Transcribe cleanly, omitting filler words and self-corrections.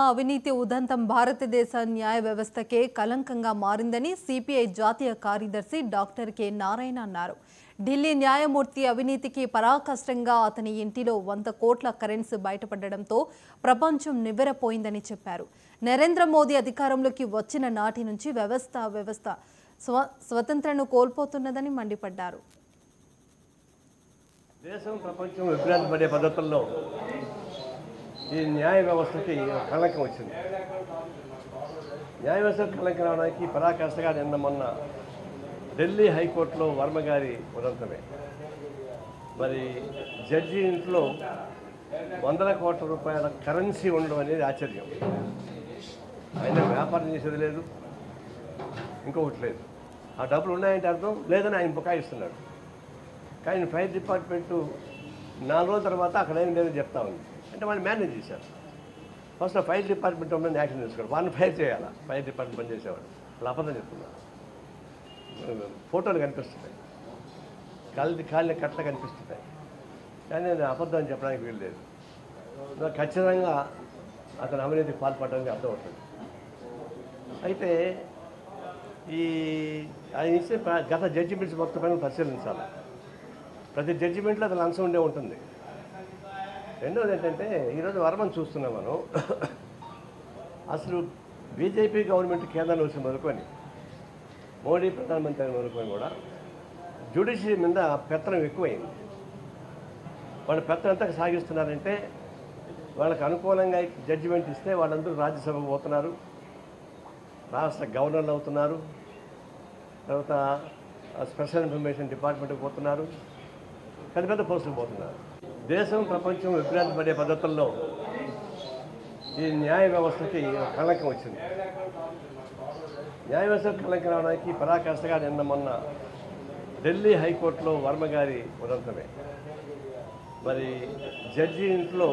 అవినీతి ఉదంతం భారతదేశ న్యాయ వ్యవస్థకే కలంకంగా మారిందని సిపిఐ జాతీయ కార్యదర్శి డాక్టర్ కె నారాయణ అన్నారు. ఢిల్లీ న్యాయమూర్తి అవినీతికి పరాకాష్ఠంగా అతని ఇంటిలో 100 కోట్ల కరెన్సీ బయటపడడంతో ప్రపంచం నివ్వెరపోయిందని చెప్పారు. నరేంద్ర మోదీ అధికారంలోకి వచ్చిన నాటి నుంచి వ్యవస్థ స్వతంత్రను కోల్పోతున్నదని మండిపడ్డారు. దేశం ప్రపంచం విభ్రాంతిపడే పద్ధతుల్లో ఈ న్యాయ వ్యవస్థకి కళంకం వచ్చింది. న్యాయ వ్యవస్థకు కళంకం రావడానికి పరాకాష్ఠగా మొన్న ఢిల్లీ హైకోర్టులో వర్మ గారి ఉదంతమే. మరి జడ్జి ఇంట్లో 100 కోట్ల రూపాయల కరెన్సీ ఉండడం అనేది ఆశ్చర్యం. ఆయన వ్యాపారం చేసేది లేదు, ఇంకొకటి లేదు. ఆ డబ్బులు ఉన్నాయంటే అర్థం లేదని ఆయన బుకాయిస్తున్నాడు. కానీ ఫైర్ డిపార్ట్మెంటు 4 రోజుల తర్వాత అక్కడ ఏం లేదని చెప్తా ఉంది. అంటే వాళ్ళు మేనేజ్ చేశారు. ఫస్ట్ ఆ ఫైర్ డిపార్ట్మెంట్ ఉన్న యాక్షన్ తీసుకోవాలి, వాళ్ళని ఫైర్ చేయాలా. ఫైర్ డిపార్ట్మెంట్ పనిచేసేవాడు వాళ్ళు అబద్ధం చెప్తున్నారు. ఫోటోలు కనిపిస్తున్నాయి, కాళ్ళని కట్ల కనిపిస్తున్నాయి, కానీ నేను అబద్ధం అని చెప్పడానికి వీలు లేదు. ఖచ్చితంగా అతను అవినీతికి పాల్పడడానికి అర్థమవుతుంది. అయితే ఆయన ఇచ్చే గత జడ్జిమెంట్స్ మొత్తం పైన పరిశీలించాలి. ప్రతి జడ్జిమెంట్లో అతను అంశం ఉండే ఉంటుంది. రెండవది ఏంటంటే ఈరోజు వర్మను చూస్తున్నాం మనం. అసలు బీజేపీ గవర్నమెంట్ కేంద్రంలో వచ్చి మొదలుకొని మోడీ ప్రధానమంత్రి మొదలుకొని కూడా జ్యుడిషియరీ మీద పెత్తనం ఎక్కువైంది. వాళ్ళు పెత్తనం ఎంత సాగిస్తున్నారంటే వాళ్ళకి అనుకూలంగా జడ్జిమెంట్ ఇస్తే వాళ్ళందరూ రాజ్యసభకు పోతున్నారు, రాష్ట్ర గవర్నర్లు అవుతున్నారు, తర్వాత స్పెషల్ ఇన్ఫర్మేషన్ డిపార్ట్మెంట్కి పోతున్నారు, పెద్ద పెద్ద పోస్టులు పోతున్నారు. దేశం ప్రపంచం విభ్రాంతిపడే పద్ధతుల్లో ఈ న్యాయ వ్యవస్థకి కళంకం వచ్చింది. న్యాయ వ్యవస్థకు కళంకం రావడానికి పరాకాష్ఠగా మొన్న ఢిల్లీ హైకోర్టులో వర్మ గారి ఉదంతమే. మరి జడ్జి ఇంట్లో